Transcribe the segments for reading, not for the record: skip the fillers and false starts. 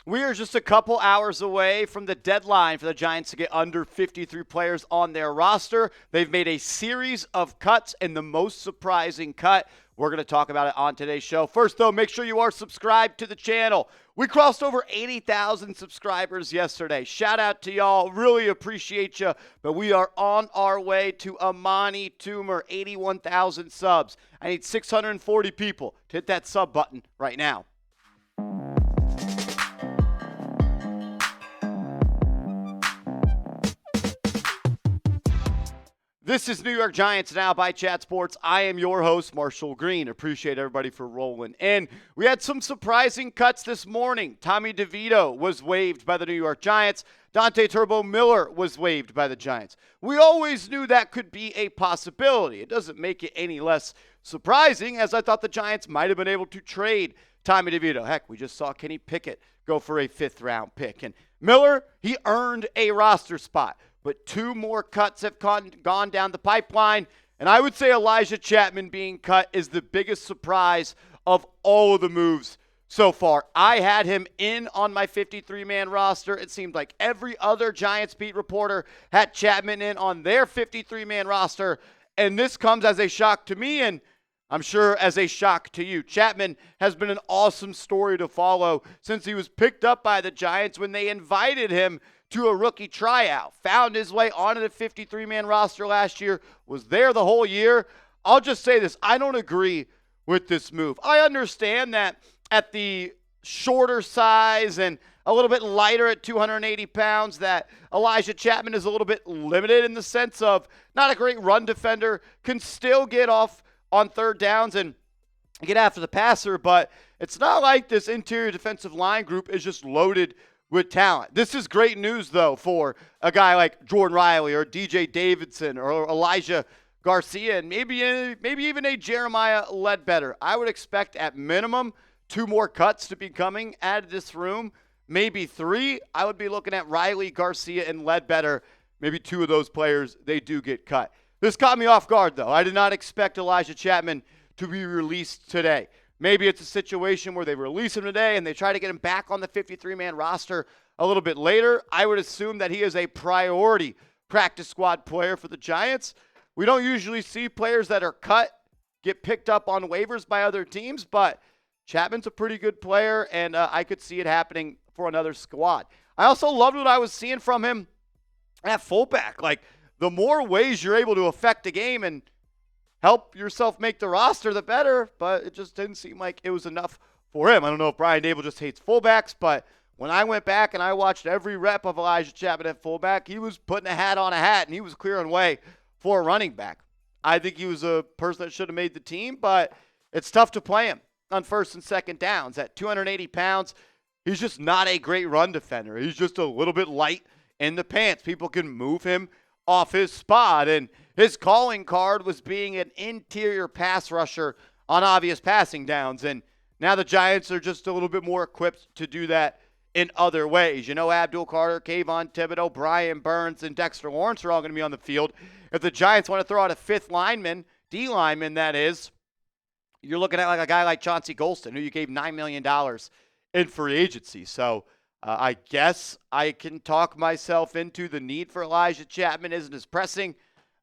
We are just a couple hours away from the deadline for the Giants to get under 53 players on their roster. They've made a series of cuts, and the most surprising cut, we're going to talk about it on today's show. First, though, make sure you are subscribed to the channel. We crossed over 80,000 subscribers yesterday. Shout out to y'all. Really appreciate you. But we are on our way to Amani Toomer, 81,000 subs. I need 640 people to hit that sub button right now. This is New York Giants Now by Chat Sports. I am your host, Marshall Green. Appreciate everybody for rolling in. We had some surprising cuts this morning. Tommy DeVito was waived by the New York Giants. Dante Turbo Miller was waived by the Giants. We always knew that could be a possibility. It doesn't make it any less surprising, as I thought the Giants might have been able to trade Tommy DeVito. Heck, we just saw Kenny Pickett go for a fifth-round pick. And Miller, he earned a roster spot. But two more cuts have gone down the pipeline. And I would say Elijah Chatman being cut is the biggest surprise of all of the moves so far. I had him in on my 53-man roster. It seemed like every other Giants beat reporter had Chatman in on their 53-man roster. And this comes as a shock to me, and I'm sure as a shock to you. Chatman has been an awesome story to follow since he was picked up by the Giants when they invited him to a rookie tryout. Found his way onto the 53-man roster last year, was there the whole year. I'll just say this, I don't agree with this move. I understand that at the shorter size and a little bit lighter at 280 pounds, that Elijah Chatman is a little bit limited in the sense of not a great run defender, can still get off on third downs and get after the passer, but it's not like this interior defensive line group is just loaded with talent. This is great news, though, for a guy like Jordan Riley or DJ Davidson or Elijah Garcia and maybe even a Jeremiah Ledbetter. I would expect at minimum 2 more cuts to be coming out of this room, maybe 3. I would be looking at Riley, Garcia, and Ledbetter. Maybe 2 of those players, they do get cut. This caught me off guard, though. I did not expect Elijah Chatman to be released today. Maybe it's a situation where they release him today and they try to get him back on the 53-man roster a little bit later. I would assume that he is a priority practice squad player for the Giants. We don't usually see players that are cut get picked up on waivers by other teams, but Chatman's a pretty good player, and I could see it happening for another squad. I also loved what I was seeing from him at fullback. Like, the more ways you're able to affect a game and help yourself make the roster, the better, but it just didn't seem like it was enough for him. I don't know if Brian Dable just hates fullbacks, but when I went back and I watched every rep of Elijah Chatman at fullback, he was putting a hat on a hat, and he was clearing way for a running back. I think he was a person that should have made the team, but it's tough to play him on first and second downs. At 280 pounds, he's just not a great run defender. He's just a little bit light in the pants. People can move him off his spot, and his calling card was being an interior pass rusher on obvious passing downs, and now the Giants are just a little bit more equipped to do that in other ways. You know, Adbul Carter, Kayvon Thibodeaux, Brian Burns, and Dexter Lawrence are all going to be on the field. If the Giants want to throw out a fifth lineman, D lineman that is, you're looking at like a guy like Chauncey Golston, who you gave $9 million in free agency. So I guess I can talk myself into the need for Elijah Chatman isn't as pressing.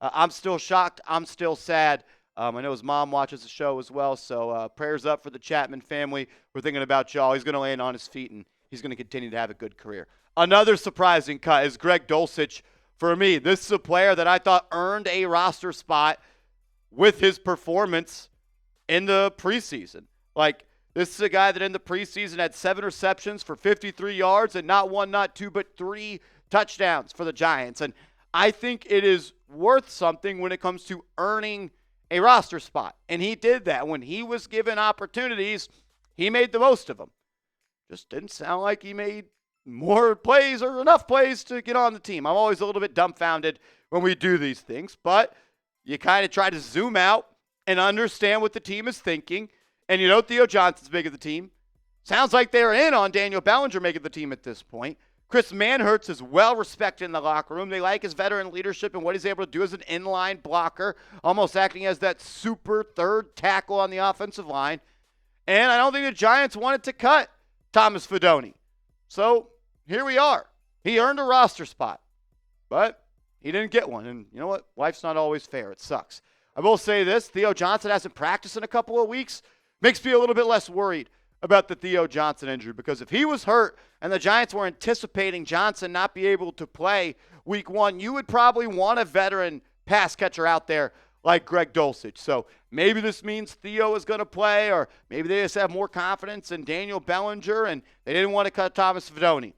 I'm still shocked. I'm still sad. I know his mom watches the show as well, so prayers up for the Chatman family. We're thinking about y'all. He's going to land on his feet, and he's going to continue to have a good career. Another surprising cut is Greg Dulcich. For me, this is a player that I thought earned a roster spot with his performance in the preseason. Like, this is a guy that in the preseason had 7 receptions for 53 yards and not 1, not 2, but 3 touchdowns for the Giants. And I think it is worth something when it comes to earning a roster spot. And he did that. When he was given opportunities, he made the most of them. Just didn't sound like he made more plays or enough plays to get on the team. I'm always a little bit dumbfounded when we do these things, but you kind of try to zoom out and understand what the team is thinking. And you know Theo Johnson's making the team. Sounds like they're in on Daniel Bellinger making the team at this point. Chris Manhertz is well respected in the locker room. They like his veteran leadership and what he's able to do as an inline blocker, almost acting as that super third tackle on the offensive line. And I don't think the Giants wanted to cut Thomas Fidone. So here we are. He earned a roster spot, but he didn't get one. And you know what? Life's not always fair. It sucks. I will say this. Theo Johnson hasn't practiced in a couple of weeks. Makes me a little bit less worried about the Theo Johnson injury, because if he was hurt and the Giants were anticipating Johnson not be able to play week 1, you would probably want a veteran pass catcher out there like Greg Dulcich. So maybe this means Theo is going to play, or maybe they just have more confidence in Daniel Bellinger and they didn't want to cut Thomas Fidone.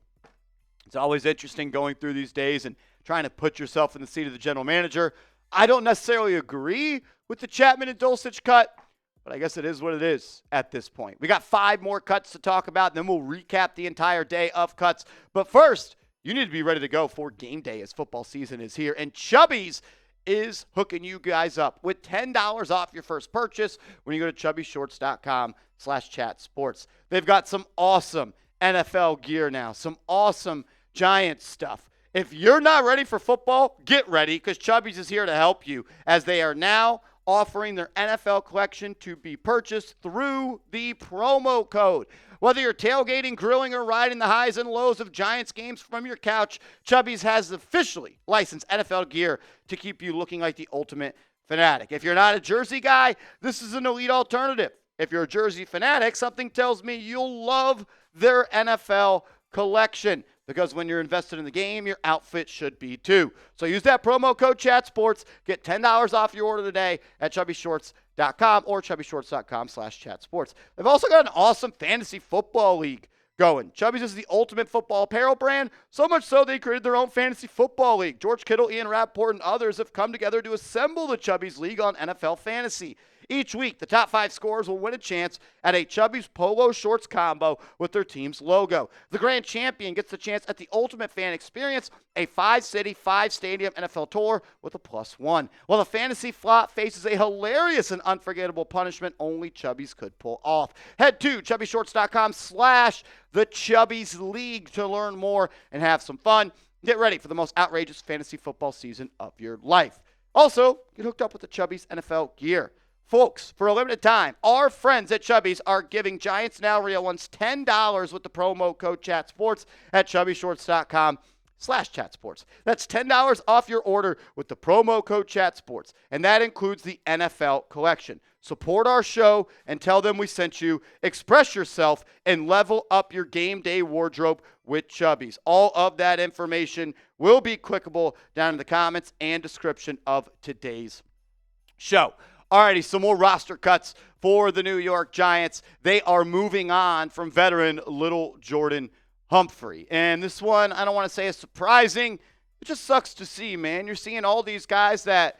It's always interesting going through these days and trying to put yourself in the seat of the general manager. I don't necessarily agree with the Chatman and Dulcich cut, but I guess it is what it is at this point. We got 5 more cuts to talk about, and then we'll recap the entire day of cuts. But first, you need to be ready to go for game day as football season is here. And Chubbies is hooking you guys up with $10 off your first purchase when you go to chubbyshorts.com/chatsports. They've got some awesome NFL gear now, some awesome Giants stuff. If you're not ready for football, get ready, because Chubbies is here to help you, as they are now offering their NFL collection to be purchased through the promo code. Whether you're tailgating, grilling, or riding the highs and lows of Giants games from your couch, Chubbies has officially licensed NFL gear to keep you looking like the ultimate fanatic. If you're not a jersey guy, this is an elite alternative. If you're a jersey fanatic, something tells me you'll love their NFL collection, because when you're invested in the game, your outfit should be too. So use that promo code ChatSports. Get $10 off your order today at chubbyshorts.com or chubbyshorts.com/chatsports. They've also got an awesome fantasy football league going. Chubbies is the ultimate football apparel brand, so much so they created their own fantasy football league. George Kittle, Ian Rappaport, and others have come together to assemble the Chubbies League on NFL Fantasy. Each week, the top 5 scorers will win a chance at a Chubbies polo shorts combo with their team's logo. The grand champion gets the chance at the ultimate fan experience, a 5-city, 5-stadium NFL tour with a +1. While the fantasy flop faces a hilarious and unforgettable punishment only Chubbies could pull off. Head to chubbyshorts.com/the Chubbies League to learn more and have some fun. Get ready for the most outrageous fantasy football season of your life. Also, get hooked up with the Chubbies NFL gear. Folks, for a limited time, our friends at Chubbies are giving Giants Now Real Ones $10 with the promo code ChatSports at chubbyshorts.com/chatsports. That's $10 off your order with the promo code ChatSports, and that includes the NFL collection. Support our show and tell them we sent you. Express yourself and level up your game day wardrobe with Chubbies. All of that information will be clickable down in the comments and description of today's show. Alrighty, some more roster cuts for the New York Giants. They are moving on from veteran Little Jordan Humphrey. And this one, I don't want to say is surprising. It just sucks to see, man. You're seeing all these guys that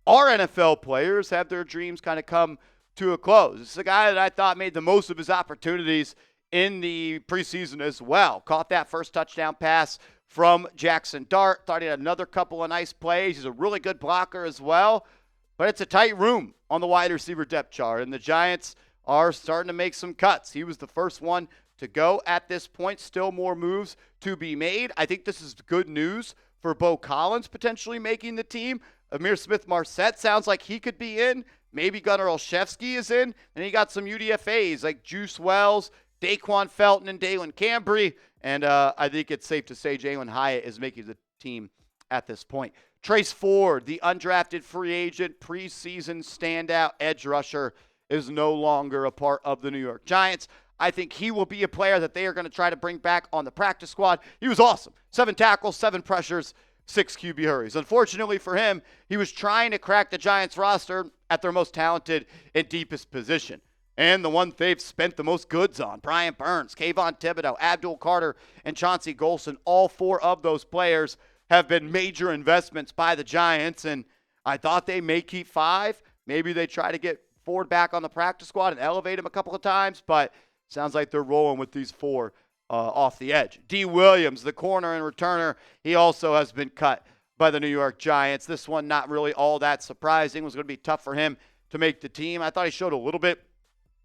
are NFL players have their dreams kind of come to a close. This is a guy that I thought made the most of his opportunities in the preseason as well. Caught that first touchdown pass from Jaxson Dart. Thought he had another couple of nice plays. He's a really good blocker as well. But it's a tight room on the wide receiver depth chart, and the Giants are starting to make some cuts. He was the first one to go at this point. Still more moves to be made. I think this is good news for Bo Collins potentially making the team. Amir Smith-Marset sounds like he could be in. Maybe Gunnar Olszewski is in. And he got some UDFAs like Juice Wells, Daquan Felton, and Dalen Cambry. And I think it's safe to say Jalen Hyatt is making the team at this point. Trace Ford, the undrafted free agent, preseason standout edge rusher, is no longer a part of the New York Giants. I think he will be a player that they are going to try to bring back on the practice squad. He was awesome. 7 tackles, 7 pressures, 6 QB hurries. Unfortunately for him, he was trying to crack the Giants roster at their most talented and deepest position. And the one they've spent the most goods on, Brian Burns, Kayvon Thibodeaux, Adbul Carter, and Chauncey Golson. All 4 of those players have been major investments by the Giants, and I thought they may keep 5. Maybe they try to get Ford back on the practice squad and elevate him a couple of times, but sounds like they're rolling with these 4 off the edge. D. Williams, the corner and returner, he also has been cut by the New York Giants. This one not really all that surprising. It was going to be tough for him to make the team. I thought he showed a little bit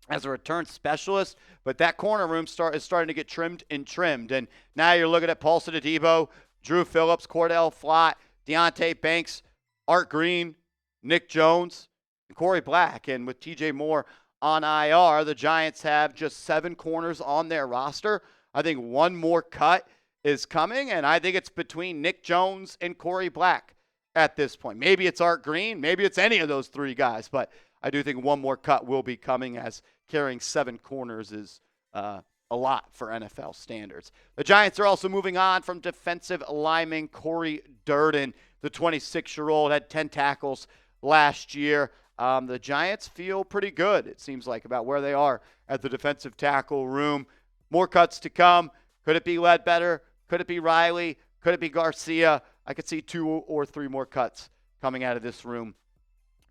as a return specialist, but that corner room is starting to get trimmed. And now you're looking at Paulson Adebo, Drew Phillips, Cordell Flott, Deontay Banks, Art Green, Nick Jones, and Corey Black. And with TJ Moore on IR, the Giants have just 7 corners on their roster. I think one more cut is coming, and I think it's between Nick Jones and Corey Black at this point. Maybe it's Art Green. Maybe it's any of those three guys, but I do think one more cut will be coming, as carrying 7 corners is a lot for NFL standards. The Giants are also moving on from defensive lineman Corey Durden. The 26-year-old had 10 tackles last year. The Giants feel pretty good, it seems like, about where they are at the defensive tackle room. More cuts to come. Could it be Ledbetter? Could it be Riley? Could it be Garcia? I could see 2 or 3 more cuts coming out of this room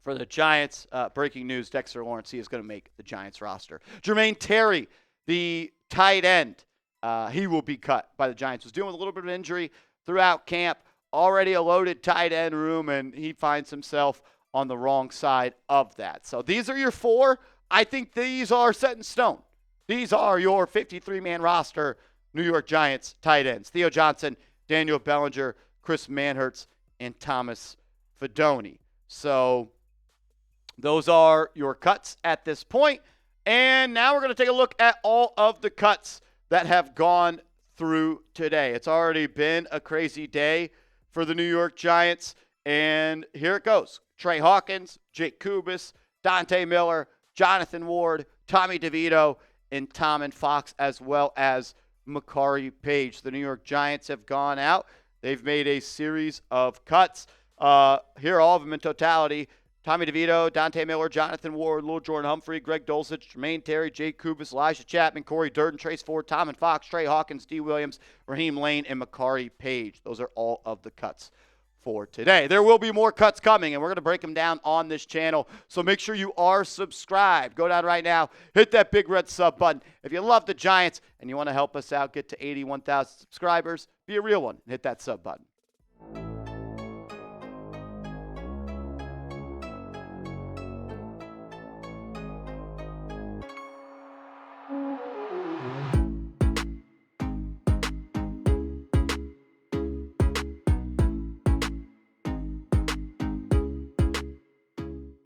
for the Giants. Breaking news, Dexter Lawrence, he is going to make the Giants roster. Jermaine Terry, the tight end, he will be cut by the Giants. Was dealing with a little bit of injury throughout camp. Already a loaded tight end room, and he finds himself on the wrong side of that. So these are your 4. I think these are set in stone. These are your 53-man roster New York Giants tight ends: Theo Johnson, Daniel Bellinger, Chris Manhertz, and Thomas Fidone. So those are your cuts at this point. And now we're going to take a look at all of the cuts that have gone through today. It's already been a crazy day for the New York Giants. And here it goes. Trey Hawkins, Jake Kubis, Dante Miller, Jonathan Ward, Tommy DeVito, and Tommen Fox, as well as Makari Page. The New York Giants have gone out. They've made a series of cuts. Here are all of them in totality. Tommy DeVito, Dante Miller, Jonathan Ward, Lil Jordan Humphrey, Greg Dulcich, Jermaine Terry, Jake Kubis, Elijah Chatman, Corey Durden, Trace Ford, Tommen Fox, Trey Hawkins, D. Williams, Raheem Lane, and Makari Page. Those are all of the cuts for today. There will be more cuts coming, and we're going to break them down on this channel. So make sure you are subscribed. Go down right now, hit that big red sub button. If you love the Giants and you want to help us out, get to 81,000 subscribers, be a real one and hit that sub button.